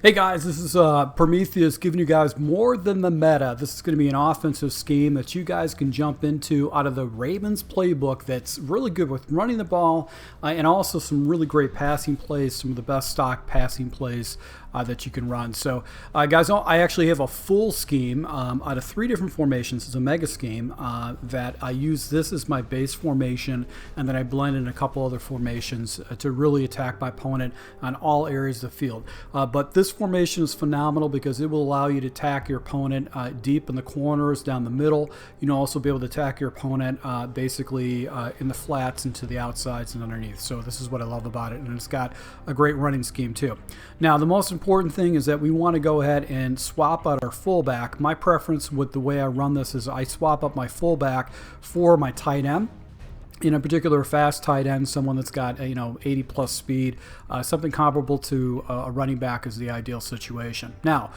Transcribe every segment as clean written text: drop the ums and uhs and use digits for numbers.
Hey guys, this is Prometheus giving you guys more than the meta. This is going to be an offensive scheme that you guys can jump into out of the Ravens playbook that's really good with running the ball and also some really great passing plays, some of the best stock passing plays that you can run. So guys, I actually have a full scheme out of 3 different formations. It's a mega scheme that I use this as my base formation, and then I blend in a couple other formations to really attack my opponent on all areas of the field. But this formation is phenomenal because it will allow you to attack your opponent deep in the corners, down the middle. You know, also be able to attack your opponent basically in the flats and to the outsides and underneath. So this is what I love about it, and it's got a great running scheme too. Now, the most important thing is that we want to go ahead and swap out our fullback. My preference with the way I run this is I swap up my fullback for my tight end. In a particular fast tight end, someone that's got 80 plus speed, something comparable to a running back is the ideal situation. Now,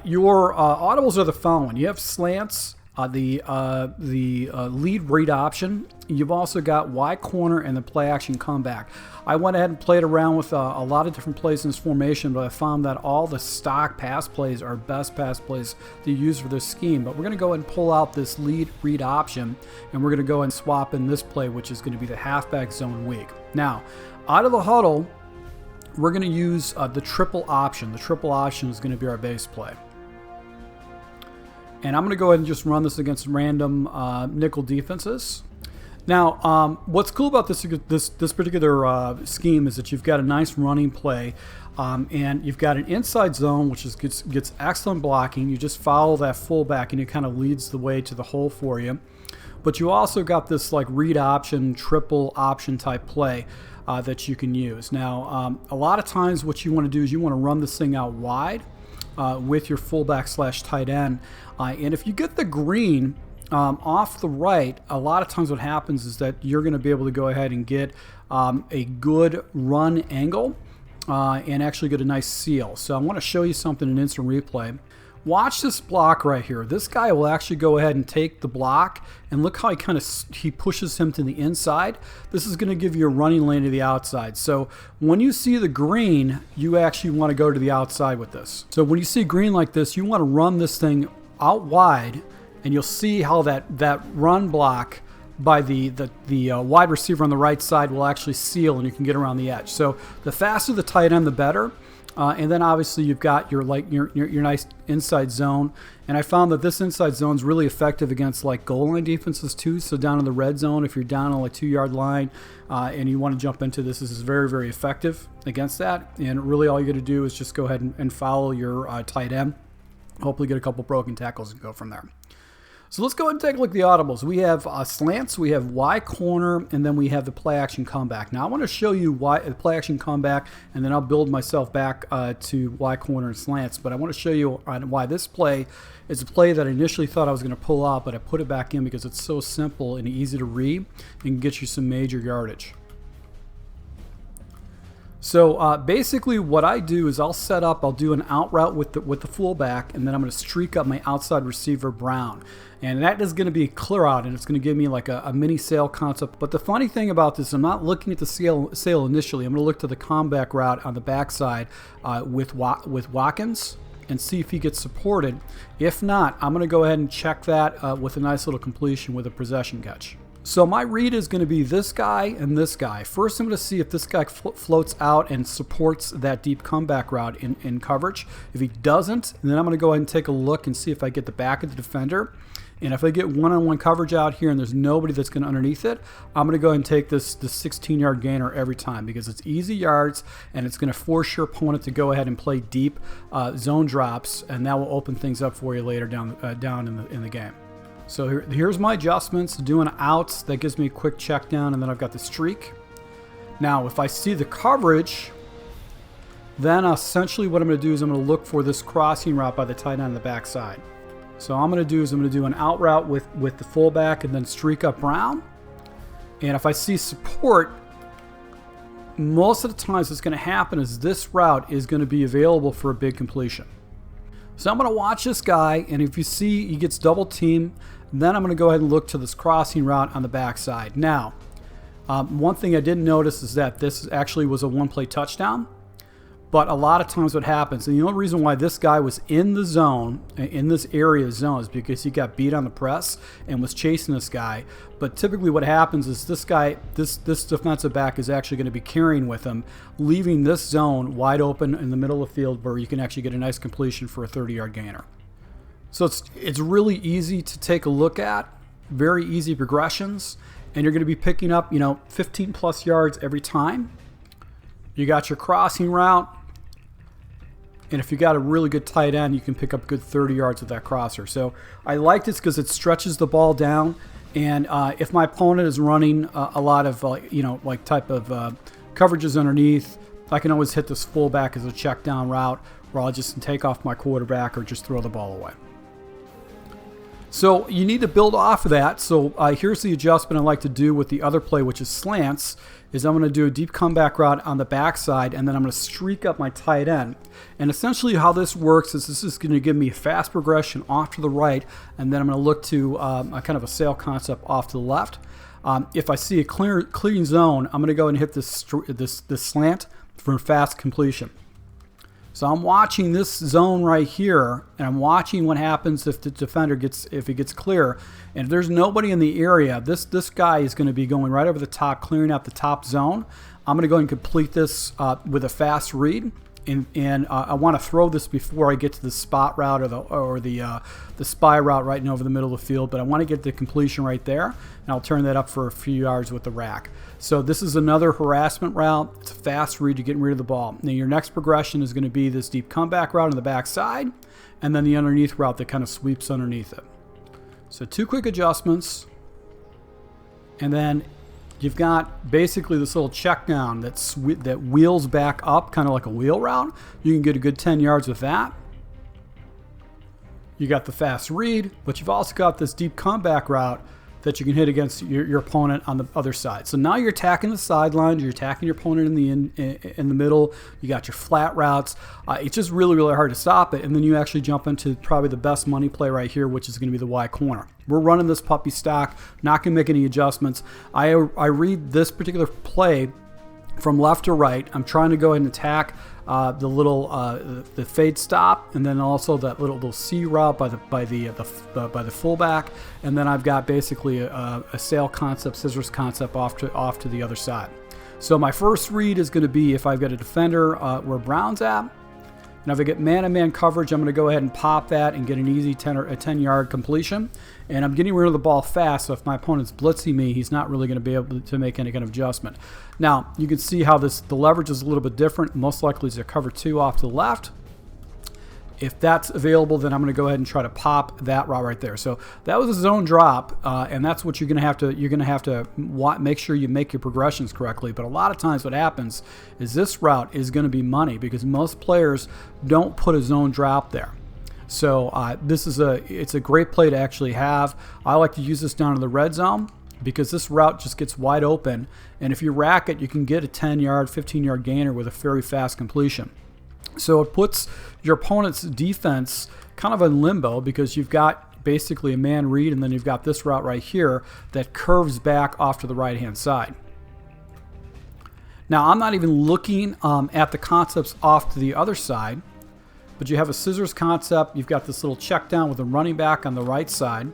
your audibles are the following. You have slants, the lead read option. You've also got Y corner and the play action comeback. I went ahead and played around with a lot of different plays in this formation, but I found that all the stock pass plays are best pass plays to use for this scheme. But we're going to go ahead and pull out this lead read option, and we're going to go ahead and swap in this play, which is going to be the halfback zone weak. Now, out of the huddle, we're going to use the triple option. The triple option is going to be our base play. And I'm going to go ahead and just run this against random nickel defenses. Now, what's cool about this particular scheme is that you've got a nice running play, and you've got an inside zone, which gets excellent blocking. You just follow that fullback, and it kind of leads the way to the hole for you. But you also got this like read option, triple option type play that you can use. Now, a lot of times what you want to do is you want to run this thing out wide with your fullback / tight end. And if you get the green off the right, a lot of times what happens is that you're going to be able to go ahead and get a good run angle and actually get a nice seal. So I want to show you something in instant replay. Watch this block right here. This guy will actually go ahead and take the block, and look how he pushes him to the inside. This is going to give you a running lane to the outside. So when you see the green, you actually want to go to the outside with this. So when you see green like this, you want to run this thing out wide, and you'll see how that run block by the wide receiver on the right side will actually seal, and you can get around the edge. So the faster the tight end, the better. And then obviously you've got your nice inside zone, and I found that this inside zone is really effective against like goal line defenses too. So down in the red zone, if you're down on like 2-yard line and you want to jump into this, this is very, very effective against that. And really all you got to do is just go ahead and follow your tight end, hopefully get a couple broken tackles and go from there. So let's go ahead and take a look at the audibles. We have slants, we have Y corner, and then we have the play action comeback. Now I want to show you why the play action comeback, and then I'll build myself back to Y corner and slants. But I want to show you why this play is a play that I initially thought I was going to pull out, but I put it back in because it's so simple and easy to read and can get you some major yardage. So basically what I do is I'll do an out route with the fullback, and then I'm going to streak up my outside receiver Brown. And that is going to be a clear out, and it's going to give me like a mini sail concept. But the funny thing about this, I'm not looking at the sail initially. I'm going to look to the comeback route on the backside with Watkins and see if he gets supported. If not, I'm going to go ahead and check that with a nice little completion with a possession catch. So my read is going to be this guy and this guy. First, I'm going to see if this guy floats out and supports that deep comeback route in coverage. If he doesn't, then I'm going to go ahead and take a look and see if I get the back of the defender. And if I get one-on-one coverage out here and there's nobody that's going to underneath it, I'm going to go ahead and take this 16-yard gainer every time because it's easy yards and it's going to force your opponent to go ahead and play deep zone drops, and that will open things up for you later down in the game. So here's my adjustments, doing outs. That gives me a quick check down, and then I've got the streak. Now, if I see the coverage, then essentially what I'm going to do is I'm going to look for this crossing route by the tight end on the backside. So I'm going to do an out route with the fullback and then streak up Brown. And if I see support, most of the times what's going to happen is this route is going to be available for a big completion. So I'm going to watch this guy, and if you see he gets double teamed, then I'm going to go ahead and look to this crossing route on the backside. Now, one thing I didn't notice is that this actually was a one-play touchdown. But a lot of times what happens, and the only reason why this guy was in the zone, in this area zone, is because he got beat on the press and was chasing this guy. But typically what happens is this guy, this defensive back is actually going to be carrying with him, leaving this zone wide open in the middle of the field where you can actually get a nice completion for a 30-yard gainer. So it's really easy to take a look at, very easy progressions, and you're going to be picking up, 15 plus yards every time. You got your crossing route. And if you got a really good tight end, you can pick up good 30 yards with that crosser. So I like this because it stretches the ball down. And if my opponent is running a lot of, type of coverages underneath, I can always hit this fullback as a check down route where I'll just take off my quarterback or just throw the ball away. So you need to build off of that. So here's the adjustment I like to do with the other play, which is slants, is I'm going to do a deep comeback route on the backside, and then I'm going to streak up my tight end. And essentially how this works is this is going to give me a fast progression off to the right, and then I'm going to look to a kind of a sail concept off to the left. If I see a clean zone, I'm going to go and hit this slant for fast completion. So I'm watching this zone right here, and I'm watching what happens if the defender gets clear. And if there's nobody in the area, this guy is going to be going right over the top, clearing out the top zone. I'm going to go and complete this with a fast read, and I want to throw this before I get to the spot route or the spy route right over the middle of the field. But I want to get the completion right there, and I'll turn that up for a few yards with the rack. So this is another harassment route. It's a fast read to getting rid of the ball. Now your next progression is going to be this deep comeback route on the backside, and then the underneath route that kind of sweeps underneath it. So 2 quick adjustments, and then you've got basically this little check down that wheels back up, kind of like a wheel route. You can get a good 10 yards with that. You got the fast read, but you've also got this deep comeback route that you can hit against your opponent on the other side. So now you're attacking the sidelines, you're attacking your opponent in the middle, you got your flat routes. It's just really, really hard to stop it. And then you actually jump into probably the best money play right here, which is going to be the Y corner. We're running this puppy stock, not going to make any adjustments. I read this particular play from left to right. I'm trying to go ahead and attack the little the fade stop, and then also that little C route by the fullback, and then I've got basically a sail concept, scissors concept off to the other side. So my first read is going to be if I've got a defender where Brown's at. And if I get man-to-man coverage, I'm going to go ahead and pop that and get an easy 10-yard completion. And I'm getting rid of the ball fast, so if my opponent's blitzing me, he's not really going to be able to make any kind of adjustment. Now, you can see how the leverage is a little bit different. Most likely is a cover 2 off to the left. If that's available, then I'm going to go ahead and try to pop that route right there. So that was a zone drop, and that's what you're going to have to make sure you make your progressions correctly. But a lot of times what happens is this route is going to be money because most players don't put a zone drop there. So it's a great play to actually have. I like to use this down in the red zone because this route just gets wide open, and if you rack it, you can get a 10-yard, 15-yard gainer with a very fast completion. So it puts your opponent's defense kind of in limbo because you've got basically a man read, and then you've got this route right here that curves back off to the right-hand side. Now, I'm not even looking at the concepts off to the other side, but you have a scissors concept. You've got this little check down with a running back on the right side.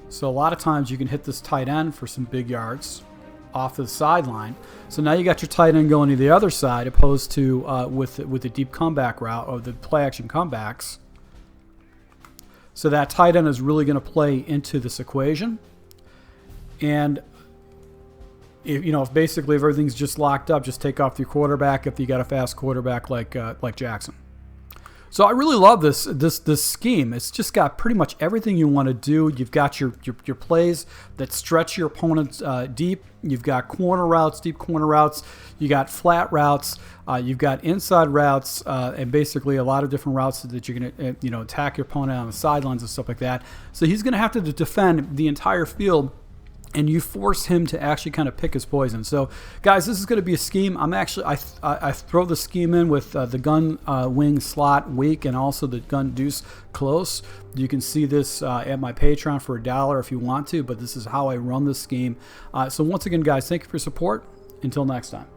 So a lot of times you can hit this tight end for some big yards off the sideline. So now you got your tight end going to the other side opposed to with the deep comeback route or the play action comebacks. So that tight end is really going to play into this equation. And if basically if everything's just locked up, just take off your quarterback if you got a fast quarterback like Jackson. So I really love this scheme. It's just got pretty much everything you want to do. You've got your plays that stretch your opponents deep. You've got corner routes, deep corner routes. You got flat routes. You've got inside routes, and basically a lot of different routes that you're going to attack your opponent on the sidelines and stuff like that. So he's going to have to defend the entire field, and you force him to actually kind of pick his poison. So, guys, this is going to be a scheme. I throw the scheme in with the gun wing slot weak and also the gun deuce close. You can see this at my Patreon for $1 if you want to, but this is how I run this scheme. So once again, guys, thank you for your support. Until next time.